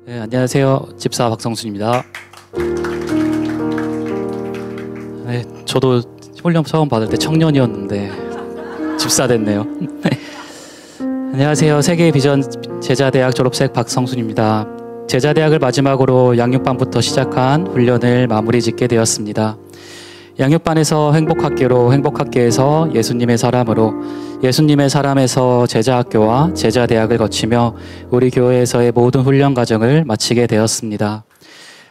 네, 안녕하세요. 집사 박성순입니다. 네, 저도 훈련 처음 받을 때 청년이었는데 집사 됐네요. 안녕하세요. 세계의 비전 제자대학 졸업생 박성순입니다. 제자대학을 마지막으로 양육반부터 시작한 훈련을 마무리 짓게 되었습니다. 양육반에서 행복학교로, 행복학교에서 예수님의 사람으로, 예수님의 사람에서 제자학교와 제자대학을 거치며 우리 교회에서의 모든 훈련 과정을 마치게 되었습니다.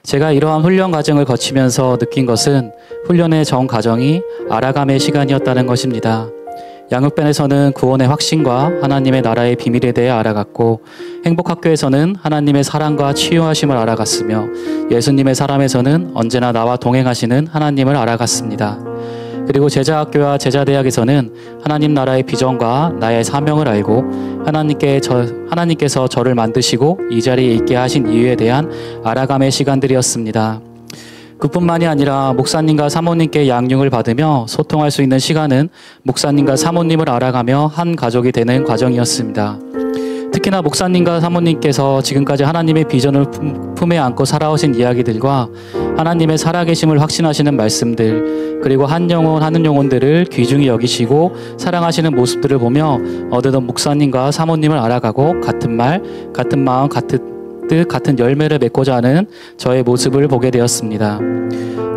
제가 이러한 훈련 과정을 거치면서 느낀 것은 훈련의 전 과정이 알아감의 시간이었다는 것입니다. 양육반에서는 구원의 확신과 하나님의 나라의 비밀에 대해 알아갔고, 행복학교에서는 하나님의 사랑과 치유하심을 알아갔으며, 예수님의 사람에서는 언제나 나와 동행하시는 하나님을 알아갔습니다. 그리고 제자학교와 제자대학에서는 하나님 나라의 비전과 나의 사명을 알고 하나님께서 저를 만드시고 이 자리에 있게 하신 이유에 대한 알아감의 시간들이었습니다. 그뿐만이 아니라 목사님과 사모님께 양육을 받으며 소통할 수 있는 시간은 목사님과 사모님을 알아가며 한 가족이 되는 과정이었습니다. 특히나 목사님과 사모님께서 지금까지 하나님의 비전을 품에 안고 살아오신 이야기들과 하나님의 살아계심을 확신하시는 말씀들, 그리고 한 영혼 하는 영혼들을 귀중히 여기시고 사랑하시는 모습들을 보며 어느덧 목사님과 사모님을 알아가고 같은 말, 같은 마음, 같은 뜻, 같은 열매를 맺고자 하는 저의 모습을 보게 되었습니다.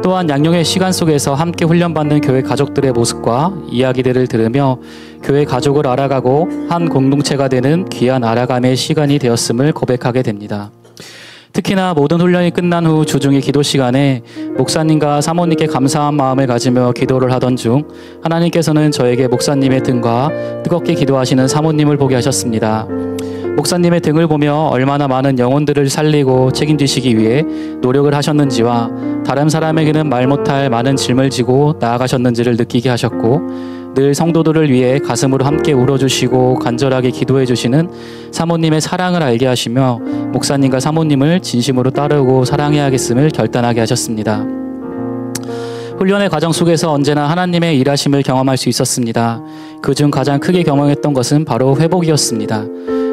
또한 양육의 시간 속에서 함께 훈련받는 교회 가족들의 모습과 이야기들을 들으며 교회 가족을 알아가고 한 공동체가 되는 귀한 알아감의 시간이 되었음을 고백하게 됩니다. 특히나 모든 훈련이 끝난 후 주중의 기도 시간에 목사님과 사모님께 감사한 마음을 가지며 기도를 하던 중 하나님께서는 저에게 목사님의 등과 뜨겁게 기도하시는 사모님을 보게 하셨습니다. 목사님의 등을 보며 얼마나 많은 영혼들을 살리고 책임지시기 위해 노력을 하셨는지와 다른 사람에게는 말 못할 많은 짐을 지고 나아가셨는지를 느끼게 하셨고, 늘 성도들을 위해 가슴으로 함께 울어주시고 간절하게 기도해 주시는 사모님의 사랑을 알게 하시며 목사님과 사모님을 진심으로 따르고 사랑해야겠음을 결단하게 하셨습니다. 훈련의 과정 속에서 언제나 하나님의 일하심을 경험할 수 있었습니다. 그중 가장 크게 경험했던 것은 바로 회복이었습니다.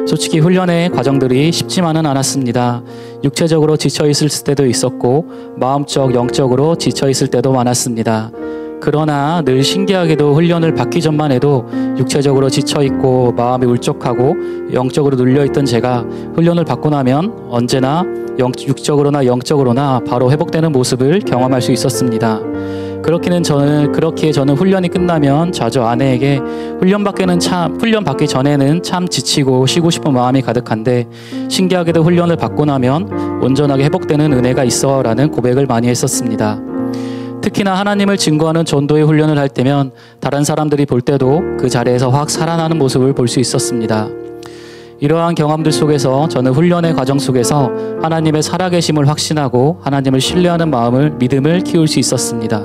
솔직히 훈련의 과정들이 쉽지만은 않았습니다. 육체적으로 지쳐있을 때도 있었고 마음적, 영적으로 지쳐있을 때도 많았습니다. 그러나 늘 신기하게도 훈련을 받기 전만 해도 육체적으로 지쳐있고 마음이 울적하고 영적으로 눌려있던 제가 훈련을 받고 나면 언제나 육적으로나 영적으로나 바로 회복되는 모습을 경험할 수 있었습니다. 그렇기에 저는 훈련이 끝나면 자주 아내에게 훈련 받기 전에는 참 지치고 쉬고 싶은 마음이 가득한데 신기하게도 훈련을 받고 나면 온전하게 회복되는 은혜가 있어 라는 고백을 많이 했었습니다. 특히나 하나님을 증거하는 전도의 훈련을 할 때면 다른 사람들이 볼 때도 그 자리에서 확 살아나는 모습을 볼 수 있었습니다. 이러한 경험들 속에서 저는 훈련의 과정 속에서 하나님의 살아계심을 확신하고 하나님을 신뢰하는 믿음을 키울 수 있었습니다.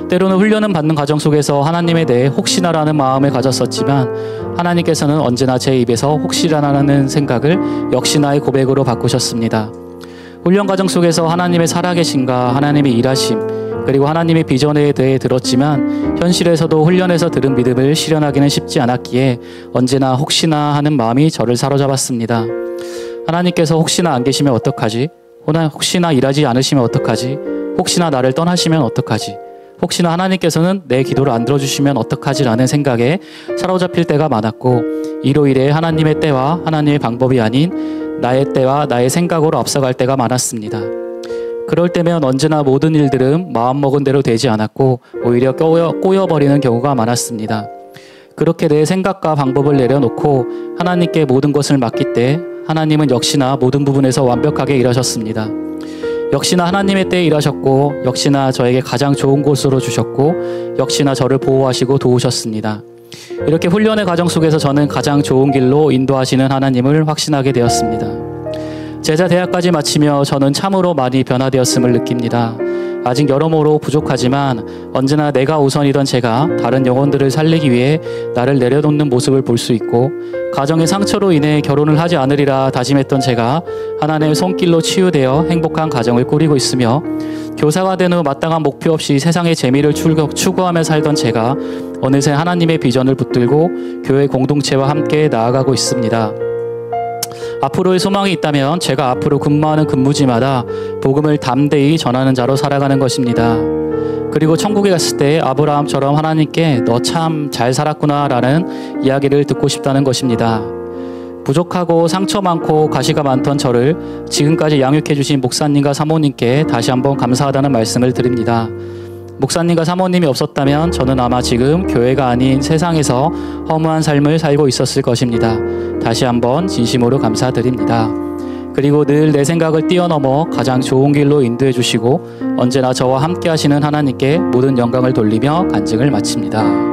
때로는 훈련을 받는 과정 속에서 하나님에 대해 혹시나라는 마음을 가졌었지만 하나님께서는 언제나 제 입에서 혹시라는 생각을 역시 나의 고백으로 바꾸셨습니다. 훈련 과정 속에서 하나님의 살아계심과 하나님의 일하심, 그리고 하나님의 비전에 대해 들었지만 현실에서도 훈련에서 들은 믿음을 실현하기는 쉽지 않았기에 언제나 혹시나 하는 마음이 저를 사로잡았습니다. 하나님께서 혹시나 안 계시면 어떡하지? 혹시나 일하지 않으시면 어떡하지? 혹시나 나를 떠나시면 어떡하지? 혹시나 하나님께서는 내 기도를 안 들어주시면 어떡하지? 라는 생각에 사로잡힐 때가 많았고 이로 인해 하나님의 때와 하나님의 방법이 아닌 나의 때와 나의 생각으로 앞서갈 때가 많았습니다. 그럴 때면 언제나 모든 일들은 마음먹은 대로 되지 않았고 오히려 꼬여버리는 경우가 많았습니다. 그렇게 내 생각과 방법을 내려놓고 하나님께 모든 것을 맡길 때 하나님은 역시나 모든 부분에서 완벽하게 일하셨습니다. 역시나 하나님의 때에 일하셨고 역시나 저에게 가장 좋은 곳으로 주셨고 역시나 저를 보호하시고 도우셨습니다. 이렇게 훈련의 과정 속에서 저는 가장 좋은 길로 인도하시는 하나님을 확신하게 되었습니다. 제자 대학까지 마치며 저는 참으로 많이 변화되었음을 느낍니다. 아직 여러모로 부족하지만 언제나 내가 우선이던 제가 다른 영혼들을 살리기 위해 나를 내려놓는 모습을 볼 수 있고 가정의 상처로 인해 결혼을 하지 않으리라 다짐했던 제가 하나님의 손길로 치유되어 행복한 가정을 꾸리고 있으며 교사가 된 후 마땅한 목표 없이 세상의 재미를 추구하며 살던 제가 어느새 하나님의 비전을 붙들고 교회 공동체와 함께 나아가고 있습니다. 앞으로의 소망이 있다면 제가 앞으로 근무하는 근무지마다 복음을 담대히 전하는 자로 살아가는 것입니다. 그리고 천국에 갔을 때 아브라함처럼 하나님께 너 참 잘 살았구나 라는 이야기를 듣고 싶다는 것입니다. 부족하고 상처 많고 가시가 많던 저를 지금까지 양육해 주신 목사님과 사모님께 다시 한번 감사하다는 말씀을 드립니다. 목사님과 사모님이 없었다면 저는 아마 지금 교회가 아닌 세상에서 허무한 삶을 살고 있었을 것입니다. 다시 한번 진심으로 감사드립니다. 그리고 늘 내 생각을 뛰어넘어 가장 좋은 길로 인도해 주시고 언제나 저와 함께 하시는 하나님께 모든 영광을 돌리며 간증을 마칩니다.